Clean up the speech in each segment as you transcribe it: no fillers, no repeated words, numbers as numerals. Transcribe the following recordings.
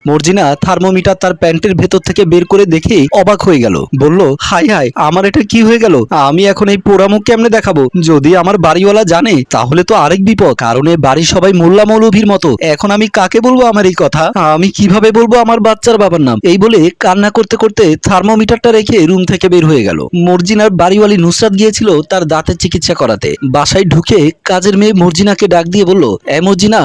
Marjina thermometer তার প্যান্টের ভেতর থেকে বের করে দেখে অবাক হয়ে গেল। বলল, হাই হাই, আমার এটা কি হয়ে গেল? আমি এখন এই পোড়ামুখ কেমনে দেখাবো? যদি আমার বাড়িওয়ালা জানে তাহলে তো আরেক বিপদ, কারণ এই বাড়ির সবাই মোল্লা মৌলভীর মতো। এখন আমি কাকে বলবো আমার এই কথা? আমি কিভাবে বলবো আমার বাচ্চার বাবার নাম? এই বলে কান্না করতে করতে থার্মোমিটারটা রেখে রুম থেকে বের হয়ে গেল। মর্জিনার বাড়িওয়ালি নুসরাত গিয়েছিল তার দাঁতের চিকিৎসা করাতে। বাসায় ঢুকে কাজের মেয়ে মর্জিনাকে ডাক দিয়ে বলল, এ মর্জিনা,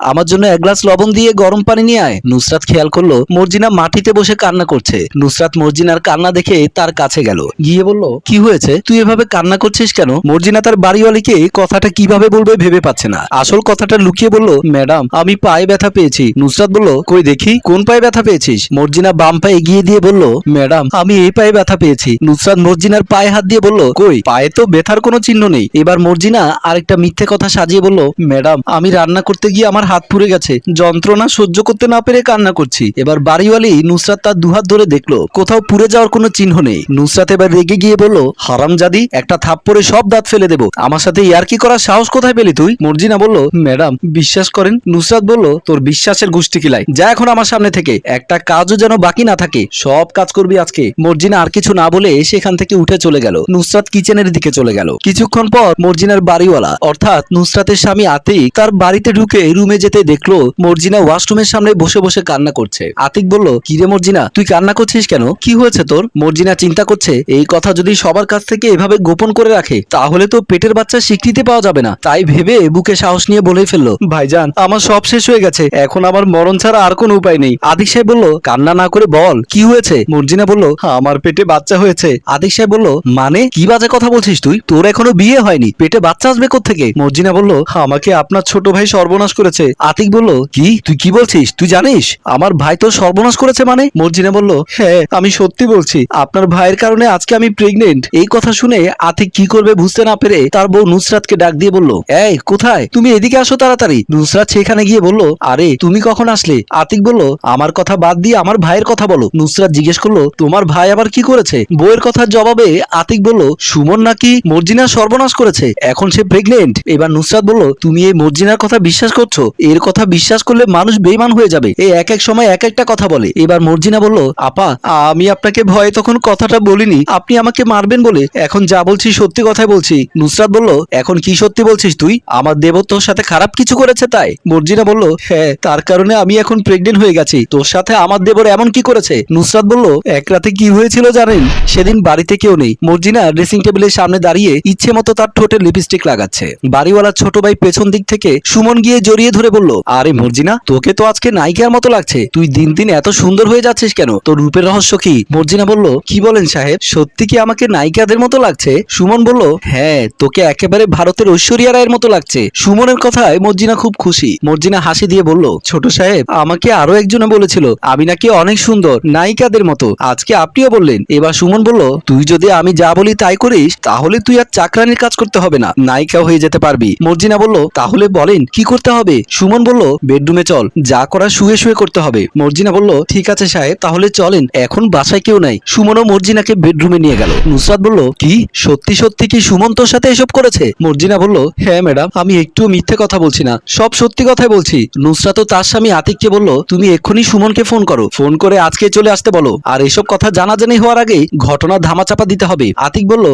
আমার জন্য এক গ্লাস লবণ দিয়ে গরম পানি নিয়ে আয়। নুসরাত খেয়াল করলো মর্জিনা মাটিতে বসে কান্না করছে। নুসরাত মর্জিনার কান্না দেখে তার কাছে গেল, গিয়ে বলল, কি হয়েছে? তুই এভাবে কান্না করছিস কেন? মর্জিনা তার বাড়িওয়ালিকে কথাটা কিভাবে বলবে ভেবে পাচ্ছে না। আসল কথাটা লুকিয়ে বলল, ম্যাডাম, আমি পায়ে ব্যথা পেয়েছি। নুসরাত বলল, কই দেখি, কোন পায়ে ব্যথা পেয়েছিস? মর্জিনা বাম পায়ে এগিয়ে দিয়ে বলল, ম্যাডাম, আমি এই পায়ে ব্যথা পেয়েছি। নুসরাত মর্জিনার পায়ে হাত দিয়ে বলল, কই, পায়ে তো ব্যথার কোনো চিহ্ন নেই। এবার মর্জিনা আরেকটা মিথ্যে কথা সাজিয়ে বলল, ম্যাডাম, আমি রান্না করতে গিয়ে আমার হাত পুড়ে গেছে, যন্ত্রণা সহ্য করতে না পেরে কান্না করছি। এবার বাড়িওয়ালি নুসরাত তার দুহাত ধরে দেখলো কোথাও পুড়ে যাওয়ার কোনো চিহ্ন নেই। নুসরাত এবার রেগে গিয়ে বলল, হারামজাদি, একটা থাপ্পড়ে সব দাঁত ফেলে দেবো। আমার সাথে ইয়ার্কি করার সাহস কোথায় পেলি তুই? মর্জিনা বলল, ম্যাডাম, বিশ্বাস করেন। নুসরাত বলল, তোর বিশ্বাসের গোষ্ঠী কিলাই, যা এখন আমার সামনে থেকে, একটা কাজও যেন বাকি না থাকে, সব কাজ করবি আজকে। মর্জিনা আর কিছু না বলে সেখান থেকে উঠে চলে গেল। নুসরাত কিচেনের দিকে চলে গেল। কিছুক্ষণ পর মর্জিনার বাড়িওয়ালা অর্থাৎ নুসরাতের স্বামী আতিক তার বাড়িতে ঢুকে রুমে যেতে দেখলো মর্জিনা ওয়াশরুমের সামনে বসে বসে কান্না করছে। আতিক বলল, কিরে মর্জিনা, তুই কান্না করছিস কেন? কি হয়েছে তোর? মর্জিনা চিন্তা করছে, এই কথা যদি সবার কাছ থেকে এভাবে গোপন করে রাখে তাহলে তো পেটের বাচ্চার স্বীকৃতি পাওয়া যাবে না। তাই ভেবে বুকে সাহস নিয়ে বলেই ফেললো, ভাইজান, আমার সব শেষ হয়ে গেছে, এখন আমার মরণ ছাড়া আর কোনো উপায় নেই। আতিক সাহেব বলল, কান্না না করে বল, কি হয়েছে? মর্জিনা বলল, আমার পেটে বাচ্চা হয়েছে। আতিক সাহেব বলল, মানে কি বাজে কথা বলছিস তুই? তোর এখনো বিয়ে হয়নি, পেটে বাচ্চা আসবে কোত্থেকে? মর্জিনা বলল, আমাকে আপনার ছোট ভাই সর্বনাশ করেছে। আতিক বলল, কি, তুই কি বলছিস? তুই জানিস আমার ভাই তোর সর্বনাশ করেছে মানে? মর্জিনা বলল, হ্যাঁ, আমি সত্যি বলছি, আপনার ভাইয়ের কারণে আজকে আমি প্রেগনেন্ট। এই কথা শুনে আতিক কি করবে বুঝতে না পেরে তার বউ নুসরাতকে ডাক দিয়ে বলল, এই কোথায় তুমি? এদিকে আসো তাড়াতাড়ি। নুসরাত সেখানে গিয়ে বলল, আরে তুমি কখন আসলে? আতিক বলল, আমার কথা বাদ দিয়ে আমার ভাইয়ের কথা বলো। নুসরাত জিজ্ঞেস করলো, তোমার ভাই আবার কি করেছে? বউয়ের কথার জবাবে আতিক বলল, সুমন নাকি মর্জিনার সর্বনাশ করেছে, এখন সে প্রেগনেন্ট। এবার নুসরাত বলল, তুমি এই মর্জিনার কথা বিশ্বাস করছো? এর কথা বিশ্বাস করলে মানুষ বেঈমান হয়ে যাবে, এই এক এক সময় এক একটা কথা বলে। এবার মর্জিনা বলল, আপা, আমি আপনাকে ভয়ে তখন কথাটা বলিনি, আপনি আমাকে মারবেন বলে, এখন যা বলছি সত্যি কথাই বলছি। নুসরাত বলল, এখন কি সত্যি বলছিস তুই? আমার দেবর তোর সাথে খারাপ কিছু করেছে তাই? মর্জিনা বলল, হ্যাঁ, তার কারণে আমি এখন প্রেগনেন্ট হয়ে গেছি। তোর সাথে আমার দেবর এমন কি করেছে? নুসরাত বলল, এক রাতে কি হয়েছিল জানেন? সেদিন বাড়িতে কেউ নেই। মর্জিনা ড্রেসিং টেবিলের সামনে দাঁড়িয়ে ইচ্ছে মতো তার ঠোঁটে লিপস্টিক লাগাচ্ছে। বাড়িওয়ালার ছোট ভাই পেছন দিক থেকে সুমন গিয়ে জড়িয়ে ধরে বলল, আরে মর্জিনা, তোকে তো আজকে নায়িকার মতো লাগছে, তুই দিন দিন এত সুন্দর হয়ে যাচ্ছিস কেন? তোর রূপের রহস্য কি? মর্জিনা বলল, কি বলেন সাহেব, সত্যি কি আমাকে নায়িকাদের মতো লাগছে? সুমন বলল, হ্যাঁ, তোকে একেবারে ভারতের ঐশ্বরিয়া রায়ের মতো লাগছে। সুমনের কথায় মর্জিনা খুব খুশি। মর্জিনা হাসি দিয়ে বলল, ছোট সাহেব, আমাকে আরো একজনে বলেছিল আমি নাকি অনেক সুন্দর, নায়িকাদের মতো, আজকে আপনিও বললেন। এবার সুমন বলল, তুই যদি আমি যা বলি তাই করিস তাহলে তুই আর চাকরানির কাজ করতে হবে না, নায়িকাও হয়ে যেতে পারবি। মর্জিনা বলল, তাহলে বলেন কি করতে হবে? সুমন বলল, বেডরুমে চল, যা করার শুয়ে শুয়ে করতে হবে। মর্জিনা বলল, ঠিক আছে সাহেব, তাহলে চলেন, এখন বাসায় কেউ নাই। সুমনও মর্জিনাকে বেডরুমে নিয়ে গেল। নুসরাত বলল, কি সত্যি সত্যি কি সুমন তোর সাথে এসব করেছে? মর্জিনা বলল, হ্যাঁ ম্যাডাম, আমি একটু মিথ্যে কথা বলছি না, সব সত্যি কথাই বলছি। নুসরাত ও তার স্বামী আতিককে বলল, তুমি এক্ষুনি সুমনকে ফোন করো, ফোন করে আজকে চলে আসতে বলো, আর এসব কথা জানাজানি হওয়ার আগে ঘটনা ধামাচাপা দিতে হবে। আতিক বলল,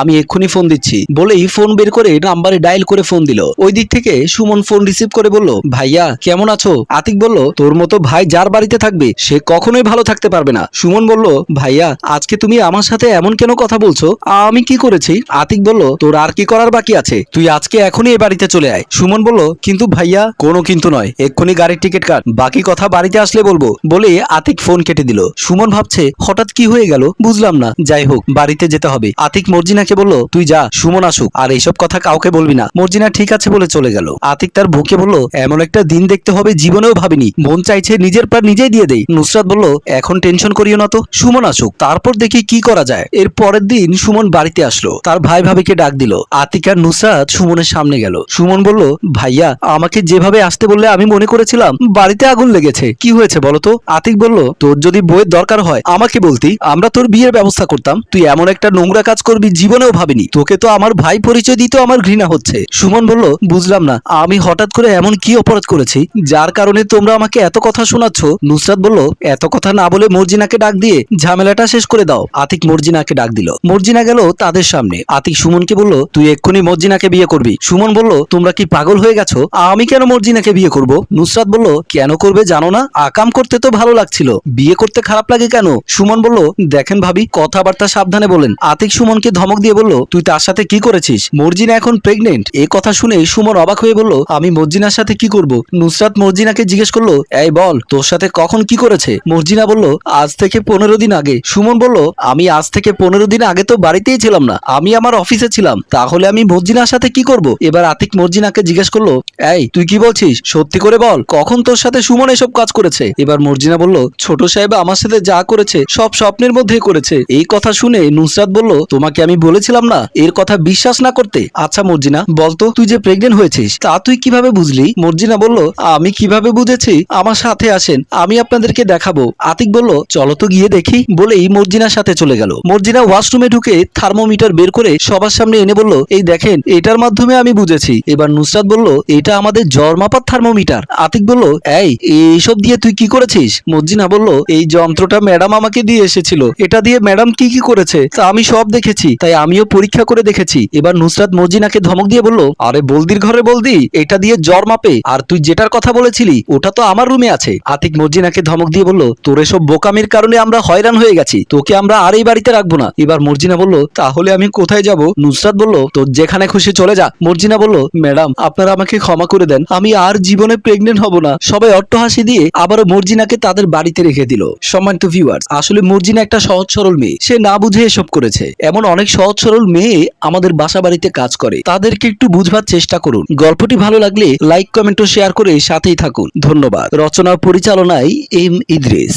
আমি এক্ষুনি ফোন দিচ্ছি বলেই ফোন বের করে নাম্বারে ডায়াল করে ফোন দিল। ওই দিক থেকে সুমন ফোন রিসিভ করে বলল, ভাইয়া কেমন আছো? আতিক বলল, তোর মতো ভাই যার বাড়িতে থাকবে সে কখনোই ভালো থাকতে পারবে না। সুমন বলল, ভাইয়া আজকে তুমি আমার সাথে এমন কেন কথা বলছো? আমি কি করেছি? আতিক বলল, তোর আর কি করার বাকি আছে, তুই আজকে এখনই এই বাড়িতে চলে আয়। সুমন বলল, কিন্তু ভাইয়া। কোনো কিন্তু নয়, এক্ষুনি গাড়ির টিকিট কাট, বাকি কথা বাড়িতে আসলে বলবো বলে আতিক ফোন কেটে দিল। সুমন ভাবছে হঠাৎ কি হয়ে গেল, বুঝলাম না, যাই হোক বাড়িতে যেতে হবে। আতিক মর্জিনাকে বলল, তুই যা, সুমন আসুক, আর এইসব কথা কাউকে বলবি না। মর্জিনা ঠিক আছে বলে চলে গেল। আতিক তার বুকে বলল, এমন একটা দিন দেখতে হবে জীবনেও ভাবিনি, মন চাইছে নিজের প্রাণ নিজেই দিয়ে দেই। নুসরাত বলল, এখন টেনশন করিও না তো, সুমন আসুক, তারপর দেখি কি করা যায়। এর পরের দিন সুমন বাড়িতে আসলো, তার ভাই ভাবিকে ডাক দিল। আতিক আর নুসরাত সুমনের সামনে গেল। সুমন বলল, ভাইয়া আমাকে যেভাবে আসতে বললে আমি মনে করেছিলাম বাড়িতে আগুন লেগেছে, কি হয়েছে বলতো? আতিক বলল, তোর যদি বইয়ের দরকার হয় আমাকে বলতি, আমরা তোর বিয়ের ব্যবস্থা করতাম, তুই এমন একটা নোংরা কাজ করবি জীবনেও ভাবিনি, তোকে তো আমার ভাই পরিচয় দিতে আমার ঘৃণা হচ্ছে। সুমন বলল, বুঝলাম না, আমি হঠাৎ করে এমন কি অপরাধ করেছি যার কারণে তোমরা আমাকে এত কথা কথা শোনাচ্ছ? নুসরাত বলল, এত কথা না বলে মর্জিনাকে ডাক দিয়ে ঝামেলাটা শেষ করে দাও। আতিক মর্জিনাকে ডাক দিল। মর্জিনা গেল তাদের সামনে। আতিক সুমনকে বলল, তুই এক্ষুনি মর্জিনাকে বিয়ে করবি। সুমন বলল, তোমরা কি পাগল হয়ে গেছো? আমি কেন মর্জিনাকে বিয়ে করব? নুসরাত বলল, কেন করবে জানো না? আকাম করতে তো ভালো লাগছিল, বিয়ে করতে খারাপ লাগে কেন? সুমন বলল, দেখেন ভাবি, কথাবার্তা সাবধানে বলেন। আতিক সুমনকে ধমক দিয়ে বলল, তুই তার সাথে কি করেছিস? মর্জিনা এখন প্রেগনেন্ট। এই কথা শুনে সুমন অবাক হয়ে বলল, আমি মর্জিনার সাথে কি করব? নুসরাত মর্জিনাকে জিজ্ঞেস করলো, এই বল, তোর সাথে কখন কি করেছে? মর্জিনা বলল, আজ থেকে 15 দিন আগে। সুমন বলল, আমি আজ থেকে 15 দিন আগে তো বাড়িতেই ছিলাম না, আমি আমার অফিসে ছিলাম, তাহলে আমি মর্জিনার সাথে কি করব? এবার আতিক মর্জিনাকে জিজ্ঞেস করলো, এই তুই কি বলছিস? সত্যি করে বল, কখন তোর সাথে সুমন এসব কাজ করেছে? এবার মর্জিনা বলল, ছোট সাহেব আমার সাথে যা করেছে সব স্বপ্নের মধ্যে করেছে। এই কথা শুনে নুসরাত বলল, তোমাকে আমি বলেছিলাম না এর কথা বিশ্বাস না করতে? আচ্ছা মর্জিনা, বলতো তুই যে প্রেগনেন্ট হয়েছিস তা তুই কিভাবে বুঝলি? মর্জিনা বলল, আমি কিভাবে বুঝেছি? আমার সাথে আসেন, আমি আপনাদেরকে দেখাবো। আতিক বলল, চলো তো গিয়ে দেখি। বলেই মর্জিনার সাথে চলে গেল। মর্জিনা ওয়াশরুমে ঢুকে থার্মোমিটার বের করে সবার সামনে এনে বলল, এই দেখেন, এটার মাধ্যমে আমি বুঝেছি। এবার নুসরাত বলল, এটা আমাদের জ্বর মাপার থার্মোমিটার। আতিক বলল, এইসব দিয়ে তুই কি করেছিস? মর্জিনা বলল, এই যন্ত্রটা ম্যাডাম আমাকে দিয়ে এসেছিল, এটা দিয়ে ম্যাডাম কি কি করেছে তা আমি সব দেখেছি, তাই আমিও পরীক্ষা করে দেখেছি। এবার নুসরাত মর্জিনাকে ধমক দিয়ে বলল, আরে বলদির ঘরে বলদি, এটা দিয়ে জ্বর মাপে, আর তুই যেটার কথা বলেছিলি ওটা তো আমার রুমে আছে। আতিক মর্জিনাকে ধমক দিয়ে বলল, তোর এসব বোকামির কারণে আমরা হয়রান হয়ে গেছি, তোকে আমরা আর এই বাড়িতে রাখবো না। এবার মর্জিনা বলল, তাহলে আমি কোথায় যাব? নুসরাত বলল, তোর যেখানে খুশি চলে যা। মর্জিনা বলল, ম্যাডাম আপনারা আমাকে ক্ষমা করে দেন, আমি আর জীবনে প্রেগনেন্ট হব না। সবাই অট্টহাসি দিয়ে আবারও মর্জিনাকে তাদের বাড়িতে রেখে দিল। সম্মানিত ভিউয়ার্স, আসলে মর্জিনা একটা সহজ সরল মেয়ে, সে না বুঝে এসব করেছে। এমন অনেক সহজ সরল মেয়ে আমাদের বাসা বাড়িতে কাজ করে, তাদেরকে একটু বুঝবার চেষ্টা করুন। গল্পটি ভালো লাগলে লাইক কমেন্ট ও শেয়ার করে সাথেই থাকুন। ধন্যবাদ। রচনা ও পরিচালনায় এম ইদ্রিস।